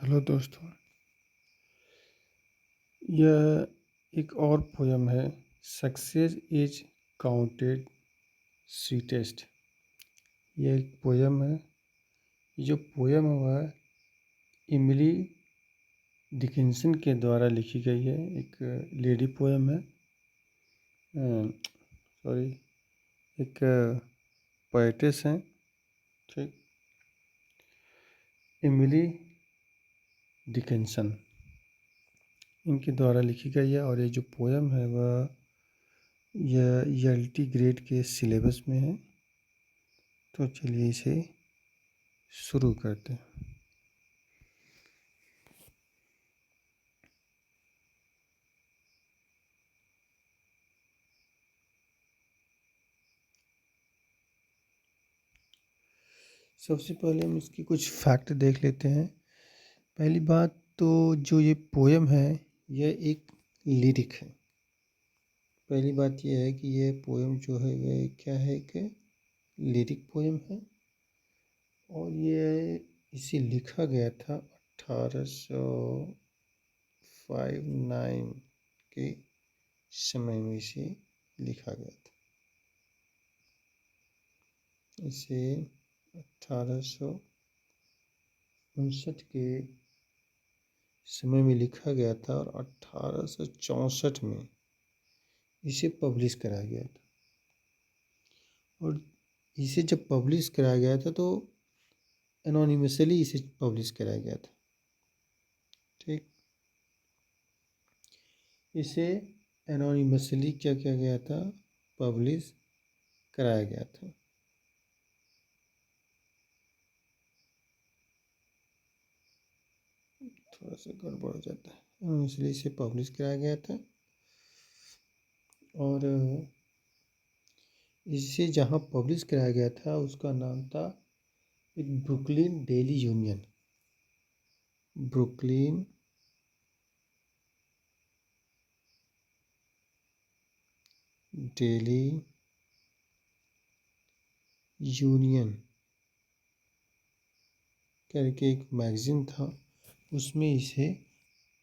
Hello दोस्तों, यह एक और पोयम है। Success is counted sweetest. यह एक पोयम है। ये जो पोयम है वह इमिली डिकिंसन के द्वारा लिखी गई है। एक लेडी पोयम है, सॉरी, एक पोएटेस हैं, ठीक, इमिली डिकिंसन, इनके द्वारा लिखी गई है। और ये जो पोयम है वह यह ELT ग्रेड के सिलेबस में है। तो चलिए इसे शुरू करते हैं। सबसे पहले हम इसकी कुछ फैक्ट देख लेते हैं। पहली बात तो जो ये पोयम है यह एक लिरिक है। पहली बात यह है कि ये पोयम जो है वह क्या है, कि लिरिक पोयम है। और ये इसे लिखा गया था 1859 के समय में इसे लिखा गया था। इसे 1859 के समय में लिखा गया था और 1864 में इसे पब्लिश कराया गया था। और इसे जब पब्लिश कराया गया था तो एनोनिमसली इसे पब्लिश कराया गया था, ठीक। इसे एनोनिमसली क्या किया गया था, पब्लिश कराया गया था। थोड़ा सा गड़बड़ हो जाता है। एनोनिमसली इसे पब्लिश कराया गया था। और इसे जहाँ पब्लिश कराया गया था उसका नाम था एक Brooklyn daily union. Brooklyn daily union करके एक मैगज़ीन था, उसमें इसे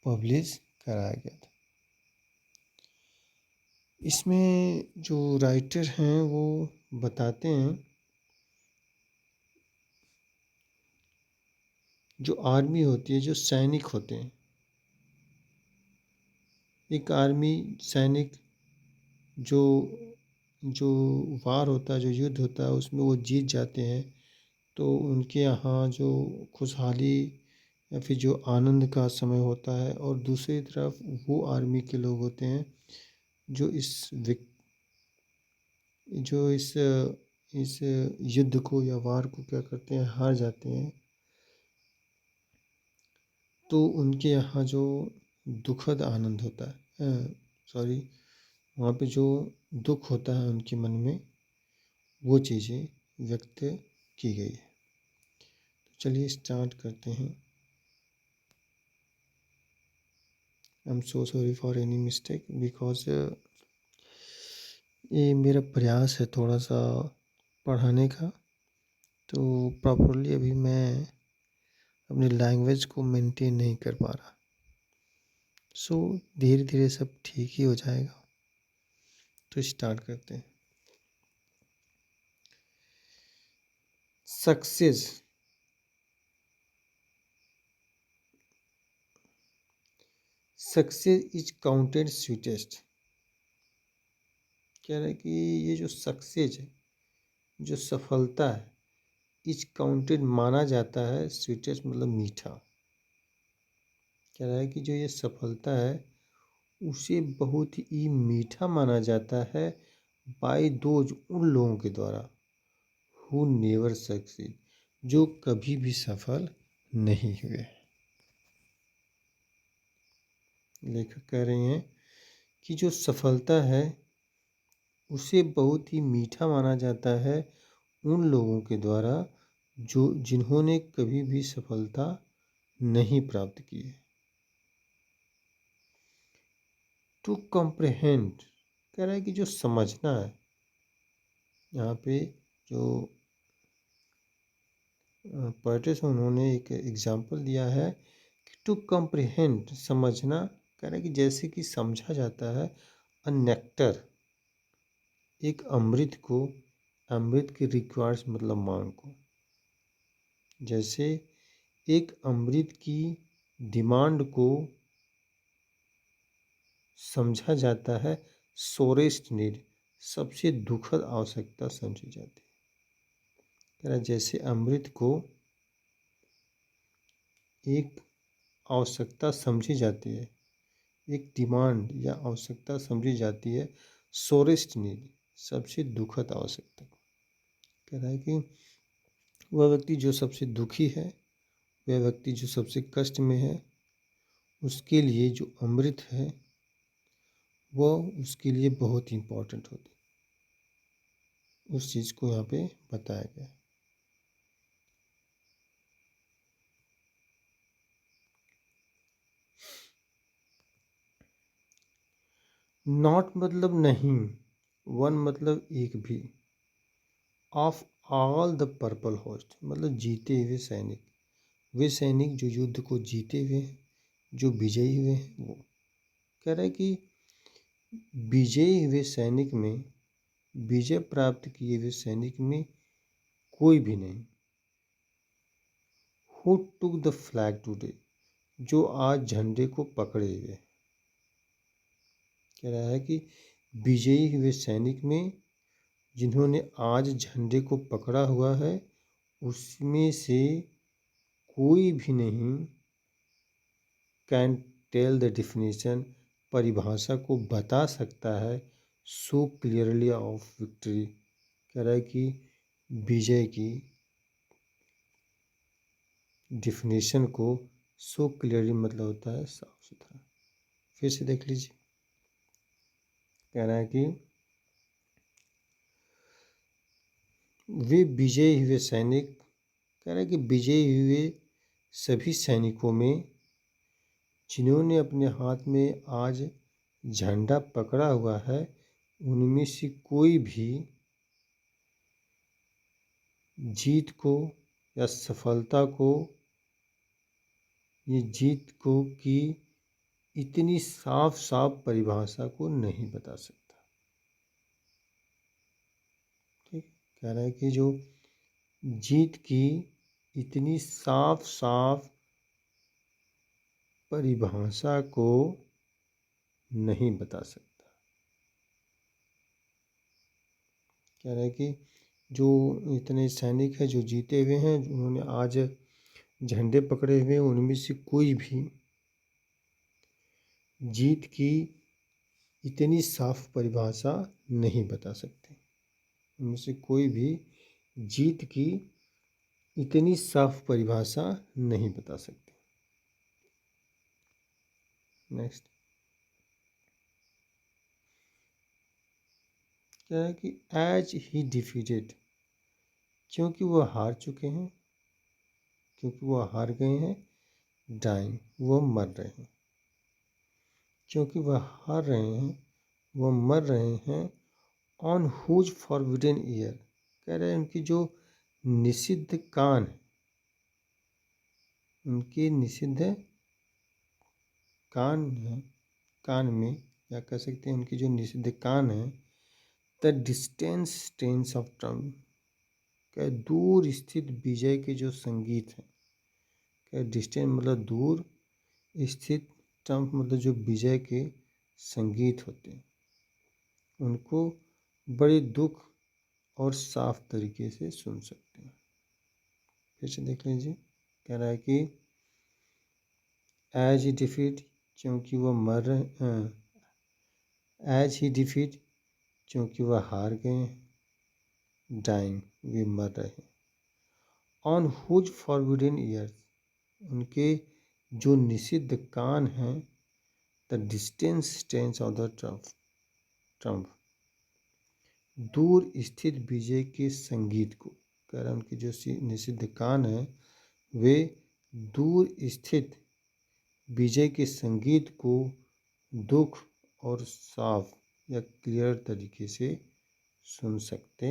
पब्लिश कराया गया था। इसमें जो राइटर हैं वो बताते हैं, जो आर्मी होती है, जो सैनिक होते हैं, एक आर्मी सैनिक जो जो वार होता है, जो युद्ध होता है, उसमें वो जीत जाते हैं तो उनके यहाँ जो खुशहाली या फिर जो आनंद का समय होता है। और दूसरी तरफ वो आर्मी के लोग होते हैं जो इस युद्ध को या वार को क्या करते हैं, हार जाते हैं। तो उनके यहाँ जो दुखद आनंद होता है, सॉरी, वहाँ पे जो दुख होता है उनके मन में, वो चीज़ें व्यक्त की गई है। तो चलिए स्टार्ट करते हैं। I am so sorry for any mistake, because ये मेरा प्रयास है थोड़ा सा पढ़ाने का, तो प्रॉपरली अभी मैं अपनी लैंग्वेज को मेंटेन नहीं कर पा रहा। सो धीरे धीरे सब ठीक ही हो जाएगा। तो स्टार्ट करते हैं। Success is counted sweetest. कह रहे हैं कि ये जो सक्सेस है, जो सफलता है, इज काउंटेड माना जाता है, स्वीटेस्ट मतलब मीठा। कह रहा है कि जो ये सफलता है उसे बहुत ही मीठा माना जाता है बाय दोज, उन लोगों के द्वारा, हु नेवर सक्सीड, जो कभी भी सफल नहीं हुए। लेखक कह रहे हैं कि जो सफलता है उसे बहुत ही मीठा माना जाता है उन लोगों के द्वारा जो जिन्होंने कभी भी सफलता नहीं प्राप्त की है। टू कॉम्प्रहेंड, कह रहा है कि जो समझना है। यहाँ पे जो पोएट्स उन्होंने एक एग्जाम्पल दिया है टू कॉम्प्रिहेंड समझना, कह रहा है कि जैसे कि समझा जाता है अ नेक्टर एक अमृत को, अमृत की रिक्वायर्स मतलब मांग को, जैसे एक अमृत की डिमांड को समझा जाता है सोरेस्ट नीड, सबसे दुखद आवश्यकता समझी जाती है। कह रहा है जैसे अमृत को एक आवश्यकता समझी जाती है, एक डिमांड या आवश्यकता समझी जाती है सोरेस्ट नीड, सबसे दुखद आवश्यकता। कह रहा है कि वह व्यक्ति जो सबसे दुखी है, वह व्यक्ति जो सबसे कष्ट में है, उसके लिए जो अमृत है वह उसके लिए बहुत इम्पोर्टेंट होती है। उस चीज़ को यहाँ पे बताया गया है। नॉट मतलब नहीं, वन मतलब एक भी, of all the purple host मतलब जीते हुए सैनिक, वे सैनिक जो युद्ध को जीते हुए हैं, जो विजयी हुए हैं वो। कह रहा है कि विजयी हुए सैनिक में, विजय प्राप्त किए हुए सैनिक में कोई भी नहीं। Who took the flag today, जो आज झंडे को पकड़े हुए। कह रहा है कि विजयी हुए सैनिक में जिन्होंने आज झंडे को पकड़ा हुआ है, उसमें से कोई भी नहीं कैन टेल द डिफिनीशन, परिभाषा को बता सकता है सो क्लियरली ऑफ विक्ट्री। कह रहा है कि विजय की डिफिनीशन को सो क्लियरली मतलब होता है साफ सुथरा। फिर से देख लीजिए, कह रहा है कि वे विजयी हुए सैनिक, कह रहा है कि विजयी हुए सभी सैनिकों में जिन्होंने अपने हाथ में आज झंडा पकड़ा हुआ है, उनमें से कोई भी जीत को या सफलता को, ये जीत को की इतनी साफ साफ परिभाषा को नहीं बता सकता। ठीक, कह रहा है कि जो जीत की इतनी साफ साफ परिभाषा को नहीं बता सकता। कह रहा है कि जो इतने सैनिक हैं जो जीते हुए हैं, उन्होंने आज झंडे पकड़े हुए हैं, उनमें से कोई भी जीत की इतनी साफ परिभाषा नहीं बता सकते। उनमें से कोई भी जीत की इतनी साफ परिभाषा नहीं बता सकते। नेक्स्ट, क्या है कि एज ही डिफीटेड, क्योंकि वह हार चुके हैं, क्योंकि वह हार गए हैं, डाइंग वह मर रहे हैं, क्योंकि वह हार रहे हैं, वह मर रहे हैं, ऑन हुज फॉरबिडन ईयर, कह रहे हैं उनकी जो निषिद्ध कान है, उनके निषिद्ध कान है, कान में, या कह सकते हैं उनकी जो निषिद्ध कान है, the distance stance of Trump, क्या दूर स्थित विजय के जो संगीत हैं, क्या डिस्टेंस मतलब दूर, स्थित ट्रम्प मतलब जो विजय के संगीत होते हैं, उनको बड़े दुख और साफ तरीके से सुन सकते हैं। फिर से देख लीजिए, कह रहा है कि एज ही डिफीट, क्योंकि वह मर रहे, एज ही डिफीट क्योंकि वह हार गए हैं, डाइंग वे मर रहे हैं, ऑन हुज फॉरबिडन ईयर्स, उनके जो निषिद्ध कान हैं, the distance stance of the Trump, दूर स्थित विजय के संगीत को। कह रहा है उनके जो निषिद्ध कान हैं, वे दूर स्थित विजय के संगीत को दुख और साफ या क्लियर तरीके से सुन सकते